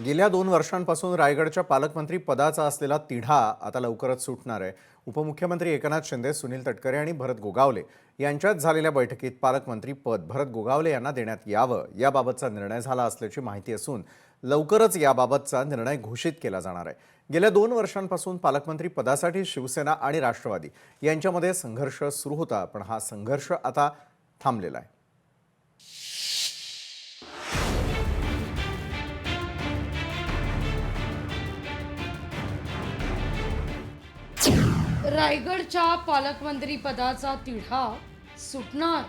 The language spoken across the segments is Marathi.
गेल्या 2 वर्षांपासून रायगडच्या पालकमंत्री पदाचा असलेला तिढा आता लवकरच सुटणार आहे। उपमुख्यमंत्री एकनाथ शिंदे, सुनील तटकरे आणि भरत गोगावले यांच्यात झालेल्या बैठकीत पालकमंत्री पद भरत गोगावले यांना देण्यात यावं याबाबतचा निर्णय झाला असल्याची माहिती असून लवकरच याबाबतचा निर्णय घोषित केला जाणार आहे। गेल्या 2 वर्षांपासून पालकमंत्री पदासाठी शिवसेना आणि राष्ट्रवादी यांच्यामध्ये संघर्ष सुरू होता, पण हा संघर्ष आता थांबलेला आहे। रायगडच्या पालकमंत्री पदाचा तिढा सुटणार।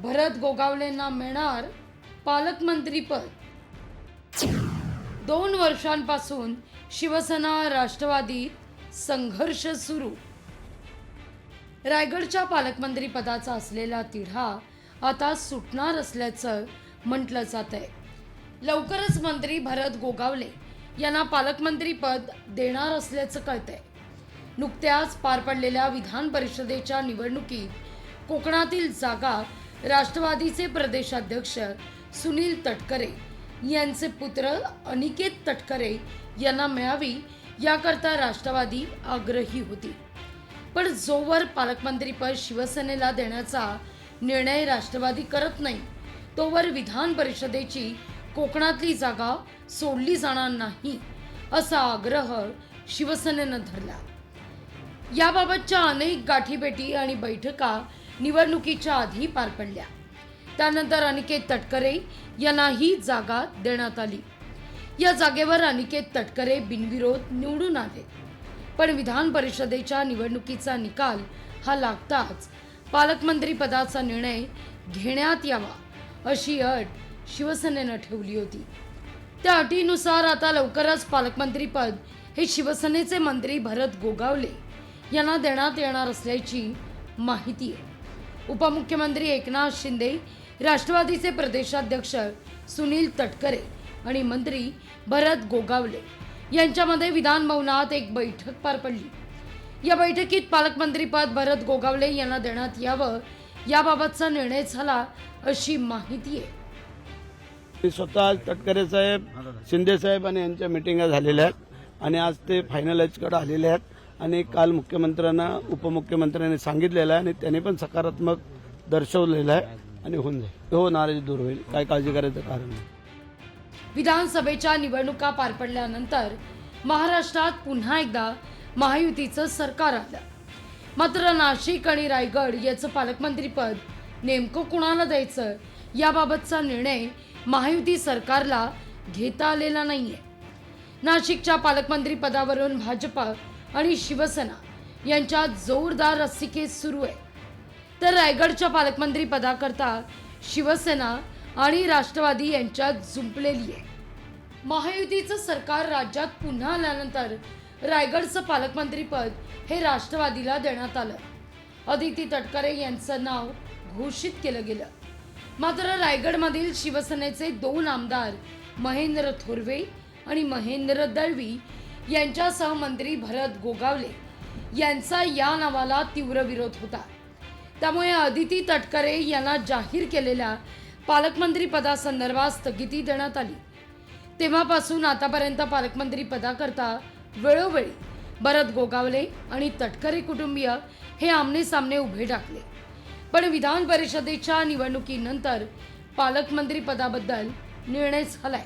भरत गोगावलेंना मिळणार पालकमंत्री पद। 2 वर्षांपासून शिवसेना राष्ट्रवादीत संघर्ष सुरू। रायगडच्या पालकमंत्री पदाचा असलेला तिढा आता सुटणार असल्याचं म्हटलं जात आहे। लवकरच मंत्री भरत गोगावले यांना पालकमंत्री पद देणार असल्याचं कळतंय। नुकत्याच पार पडलेल्या विधान परिषदेच्या निवडणुकीत कोकणातील जागा राष्ट्रवादीचे प्रदेशाध्यक्ष सुनील तटकरे यांचे पुत्र अनिकेत तटकरे यांना मिळावी याकरता राष्ट्रवादी आग्रही होती। पण जोवर पालकमंत्री पद शिवसेनेला देण्याचा निर्णय राष्ट्रवादी करत नाही, तोवर विधान परिषदेची कोकणातली जागा सोडली जाणार नाही असा आग्रह शिवसेनेनं धरला। याबाबतच्या अनेक गाठीभेटी आणि बैठका निवडणुकीच्या आधी पार पडल्या। त्यानंतर अनिकेत तटकरे यांना ही जागा देण्यात आली। या जागेवर अनिकेत तटकरे बिनविरोध निवडून आले। पण विधान परिषदेच्या निवडणुकीचा निकाल हा लागताच पालकमंत्री पदाचा निर्णय घेण्यात यावा अशी अट शिवसेनेनं ठेवली होती। त्या अटीनुसार आता लवकरच पालकमंत्री पद हे शिवसेनेचे मंत्री भरत गोगावले यांना देण्यात येणार असल्याची माहिती आहे। उपमुख्यमंत्री एकनाथ शिंदे, राष्ट्रवादीचे प्रदेशाध्यक्ष सुनील तटकरे आणि मंत्री भरत गोगावले यांच्यामध्ये विधान भवनात एक बैठक पार पडली। या बैठकीत पालकमंत्री पद भरत गोगावले यांना देण्यात यावं याबाबतचा निर्णय झाला अशी माहिती आहे। स्वतः तटकरे साहेब, शिंदे साहेब आणि यांच्या मिटिंगा झालेल्या आहेत आणि आज ते फायनलाइजकडे आलेले आहेत आणि काल मुख्यमंत्र्यांना उपमुख्यमंत्र्यांनी सांगितलेलं आहे आणि त्यांनी पण सकारात्मक दर्शवलेलं आहे आणि होऊन जाईल। हो, नाराजी दूर होईल, काय काळजी करायचं कारण नाही। विधानसभेच्या निवडणुका पार पडल्यानंतर महाराष्ट्रात पुन्हा एकदा महायुतीचं सरकार आलं। मात्र नाशिक आणि रायगड याचं पालकमंत्री पद नेमकं कुणाला द्यायचं याबाबतचा निर्णय महायुती सरकारला घेता आलेला नाहीये। नाशिकच्या पालकमंत्री पदावरून भाजप आणि शिवसेना यांच्यात जोरदार रस्सीखेच सुरू आहे, तर रायगडच्या पालकमंत्री पदाकरता शिवसेना आणि राष्ट्रवादी यांच्यात जुंपलेली आहे। महायुतीचं सरकार राज्यात पुन्हा आल्यानंतर रायगडचं पालकमंत्री पद हे राष्ट्रवादीला देण्यात आलं। अदिती तटकरे यांचं नाव घोषित केलं गेलं। मात्र रायगडमधील शिवसेनेचे 2 आमदार महेंद्र थोरवे आणि महेंद्र दळवी यांच्यासह मंत्री भरत गोगावले यांचा या नावाला तीव्र विरोध होता। त्यामुळे अदिती तटकरे यांना जाहीर केलेल्या पालकमंत्री पदासंदर्भात स्थगिती देण्यात आली। तेव्हापासून आतापर्यंत पालकमंत्री पदाकरता वेळोवेळी भरत गोगावले आणि तटकरे कुटुंबीय हे आमने सामने उभे टाकले, पण विधान परिषदेच्या निवडणुकीनंतर पालकमंत्री पदाबद्दल निर्णय झालाय।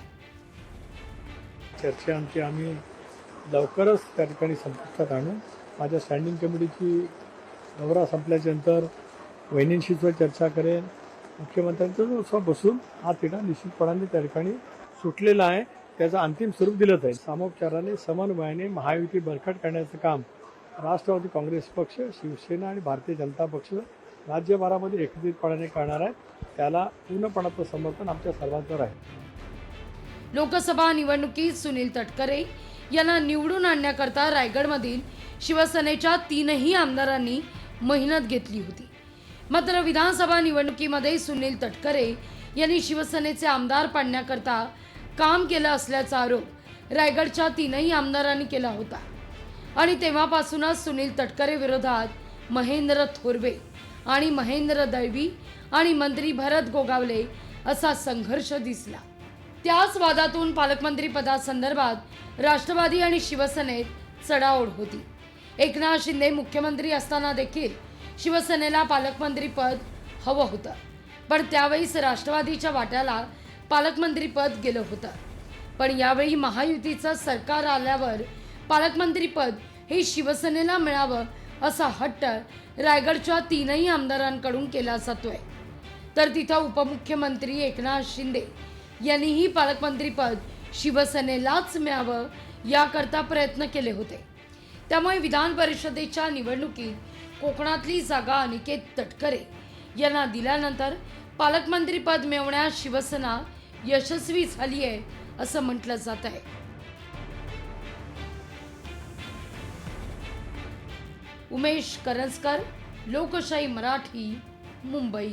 चर्चा आम्ही लवकरच त्या ठिकाणी संपुष्टात आणू। माझ्या स्टँडिंग कमिटीची दौरा संपल्यानंतर वहिनींशी चर्चा करेन। मुख्यमंत्र्यांचा बसून हा तिढा निश्चितपणाने त्या ठिकाणी सुटलेला आहे, त्याचं अंतिम स्वरूप दिलं जाईल। सामोपचाराने समन्वयाने महायुती बळकट करण्याचं काम राष्ट्रवादी काँग्रेस पक्ष, शिवसेना आणि भारतीय जनता पक्ष राज्यभरामध्ये एकत्रितपणे करणार आहे। त्याला पूर्णपणाचं समर्थन आमच्या सर्वांचं आहे। लोकसभा निवडणुकीत सुनील तटकरे यांना निवडून आणण्याकरता रायगडमधील शिवसेनेच्या 3ही आमदारांनी मेहनत घेतली होती। मात्र विधानसभा निवडणुकीमध्ये सुनील तटकरे यांनी शिवसेनेचे आमदार पाडण्याकरता काम केलं असल्याचा आरोप रायगडच्या 3ही आमदारांनी केला होता आणि तेव्हापासूनच सुनील तटकरे विरोधात महेंद्र थोरवे आणि महेंद्र दळवी आणि मंत्री भरत गोगावले असा संघर्ष दिसला। त्याच वादातून पालकमंत्री पदासंदर्भात राष्ट्रवादी आणि शिवसेनेत चढाओढ होती. एकनाथ शिंदे मुख्यमंत्री असताना देखील शिवसेनेला पालकमंत्री पद हवं होतं, पण त्यावेळीच राष्ट्रवादीच्या वाट्याला पालकमंत्री पद गेलं होतं. पण यावेळी महायुतीचं सरकार आल्यावर पालकमंत्री पद हे शिवसेनेला मिळावं असा हट्ट रायगडच्या 3ही आमदारांकडून केला जातोय. तर तिथं उपमुख्यमंत्री एकनाथ शिंदे यांनीही पालकमंत्री पद शिवसेनेलाच मिळावं याकरता प्रयत्न केले होते. त्यामुळे विधान परिषदेच्या निवडणुकीत कोकणातली जागा अनिकेत तटकरे यांना दिल्यानंतर पालकमंत्री पद मिळवण्यात शिवसेना यशस्वी झाली आहे असं म्हटलं जात आहे. उमेश करंजकर, लोकशाही मराठी, मुंबई.